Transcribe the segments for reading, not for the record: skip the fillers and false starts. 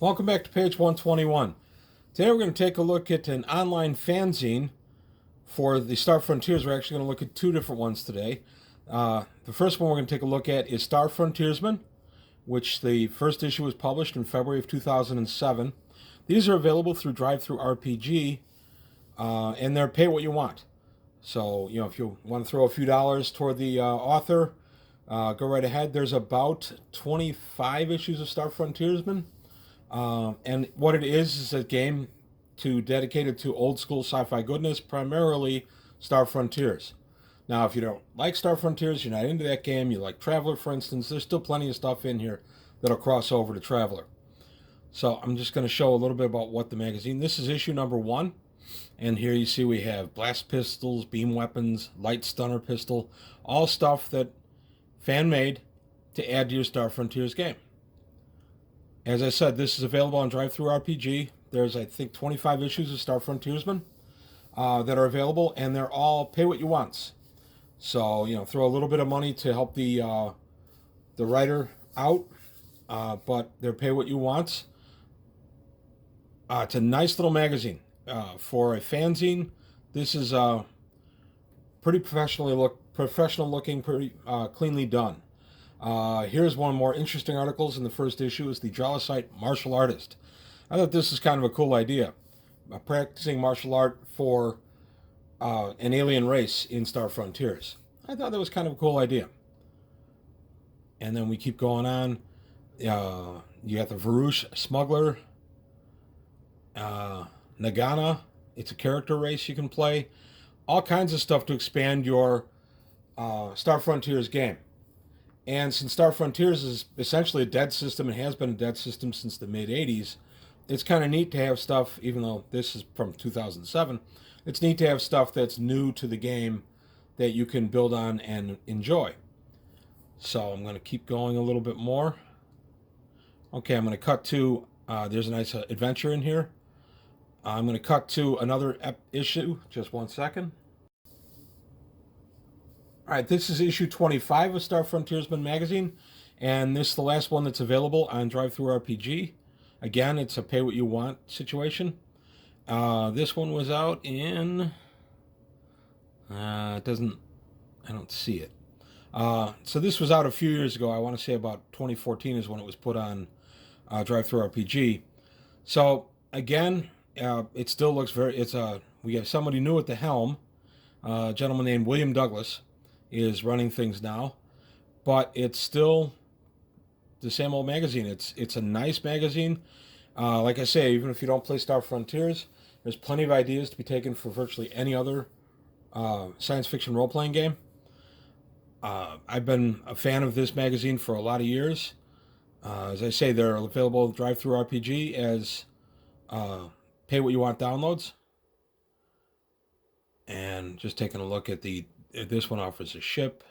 Welcome back to page 121. Today we're going to take a look at an online fanzine for the Star Frontiers. We're actually going to look at two different ones today. The first one we're going to take a look at is Star Frontiersman, which the first issue was published in February of 2007. These are available through DriveThruRPG, and they're pay what you want. So, if you want to throw a few dollars toward the author, go right ahead. There's about 25 issues of Star Frontiersman. And what it is a game dedicated to old school sci-fi goodness, primarily Star Frontiers. Now, if you don't like Star Frontiers, you're not into that game, you like Traveler, for instance, there's still plenty of stuff in here that'll cross over to Traveler. So I'm just going to show a little bit about what the magazine. This is issue number 1. And here you see we have blast pistols, beam weapons, light stunner pistol, all stuff that fan made to add to your Star Frontiers game. As I said, this is available on DriveThruRPG. There's, I think, 25 issues of Star Frontiersman that are available, and they're all pay what you want. So, throw a little bit of money to help the writer out, but they're pay what you want. It's a nice little magazine. For a fanzine, this is pretty professional looking, pretty cleanly done. Here's one more interesting articles in the first issue is the Jollicite martial artist. I thought this is kind of a cool idea. Practicing martial art for an alien race in Star Frontiers. I thought that was kind of a cool idea. And then we keep going on. You got the Varouche smuggler. Nagana. It's a character race you can play. All kinds of stuff to expand your Star Frontiers game. And since Star Frontiers is essentially a dead system, it has been a dead system since the mid-'80s, it's kind of neat to have stuff, even though this is from 2007, it's neat to have stuff that's new to the game that you can build on and enjoy. So I'm going to keep going a little bit more. Okay, I'm going to cut to, there's a nice adventure in here. I'm going to cut to another issue, just one second. All right, this is issue 25 of Star Frontiersman magazine, and this is the last one that's available on DriveThruRPG. Again, it's a pay what you want situation. This one was out in, I don't see it. So this was out a few years ago. I want to say about 2014 is when it was put on DriveThruRPG. So again, it still looks we have somebody new at the helm, a gentleman named William Douglas is running things now, but it's still the same old magazine. It's a nice magazine. Like I say, even if you don't play Star Frontiers, there's plenty of ideas to be taken for virtually any other science fiction role-playing game. I've been a fan of this magazine for a lot of years. As I say, they're available with DriveThruRPG as pay what you want downloads. And just taking a look at this one offers a ship,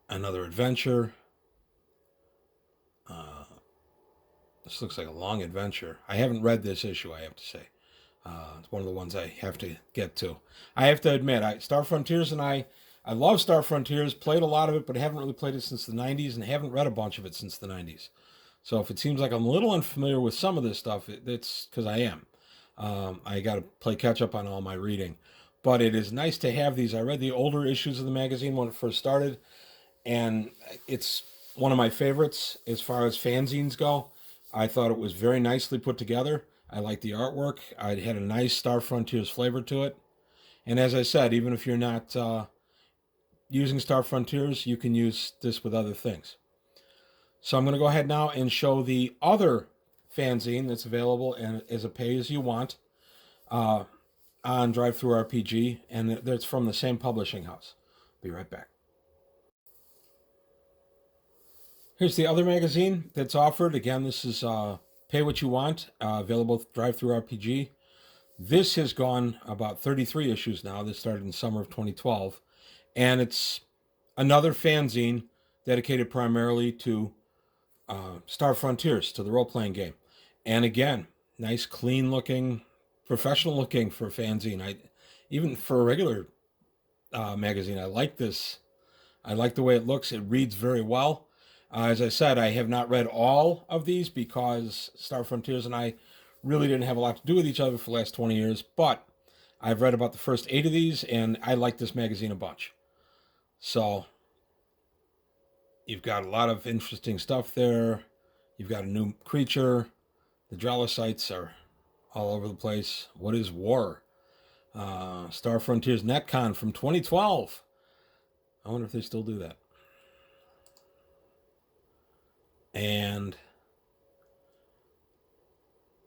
another adventure. This looks like a long adventure. I haven't read this issue, I have to say. It's one of the ones I have to get to. I have to admit, Star Frontiers and I love Star Frontiers, played a lot of it, but haven't really played it since the 90s and haven't read a bunch of it since the 90s. So if it seems like I'm a little unfamiliar with some of this stuff, it's because I am. I got to play catch up on all my reading. But it is nice to have these. I read the older issues of the magazine when it first started, and it's one of my favorites as far as fanzines go. I thought it was very nicely put together. I liked the artwork. I had a nice Star Frontiers flavor to it. And as I said, even if you're not using Star Frontiers, you can use this with other things. So I'm going to go ahead now and show the other fanzine that's available and as a pay-as-you-want on DriveThruRPG, and that's from the same publishing house. Be right back. Here's the other magazine that's offered. Again, this is pay what you want, available with DriveThruRPG. This has gone about 33 issues now. This started in summer of 2012, and it's another fanzine dedicated primarily to Star Frontiers, to the role-playing game. And again, nice, clean-looking, professional-looking for a fanzine. Even for a regular magazine, I like this. I like the way it looks. It reads very well. As I said, I have not read all of these because Star Frontiers and I really didn't have a lot to do with each other for the last 20 years, but I've read about the first 8 of these, and I like this magazine a bunch. So, you've got a lot of interesting stuff there. You've got a new creature. The Drellicites are all over the place. What is war? Star Frontiers Netcon from 2012. I wonder if they still do that. And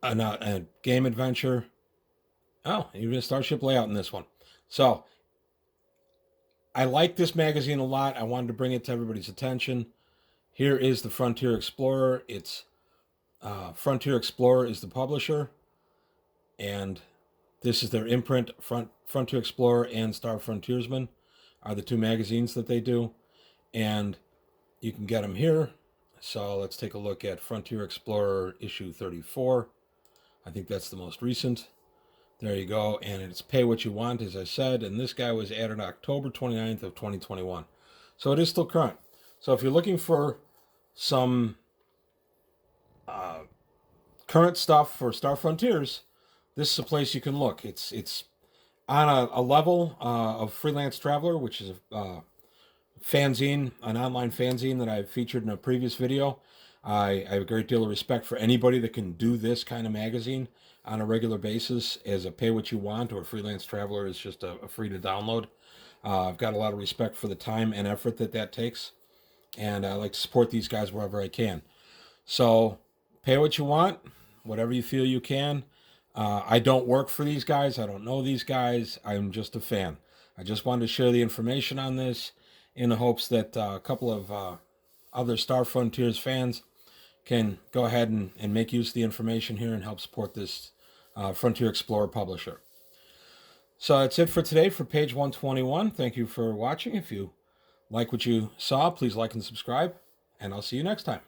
a game adventure. Oh, even a starship layout in this one. So, I like this magazine a lot. I wanted to bring it to everybody's attention. Here is the Frontier Explorer. It's Frontier Explorer is the publisher, and this is their imprint. Frontier Explorer and Star Frontiersman are the 2 magazines that they do, and you can get them here. So let's take a look at Frontier Explorer issue 34. I think that's the most recent. There you go, and it's pay what you want, as I said, and this guy was added October 29th of 2021. So it is still current. So if you're looking for some current stuff for Star Frontiers, this is a place you can look. It's on a level of Freelance Traveler, which is a fanzine, an online fanzine that I've featured in a previous video. I have a great deal of respect for anybody that can do this kind of magazine on a regular basis as a pay what you want, or Freelance Traveler is just a free to download. I've got a lot of respect for the time and effort that takes, and I like to support these guys wherever I can. So pay what you want, whatever you feel you can. I don't work for these guys. I don't know these guys. I'm just a fan. I just wanted to share the information on this in the hopes that a couple of other Star Frontiers fans can go ahead and make use of the information here and help support this Frontier Explorer publisher. So that's it for today for page 121. Thank you for watching. If you like what you saw, please like and subscribe, and I'll see you next time.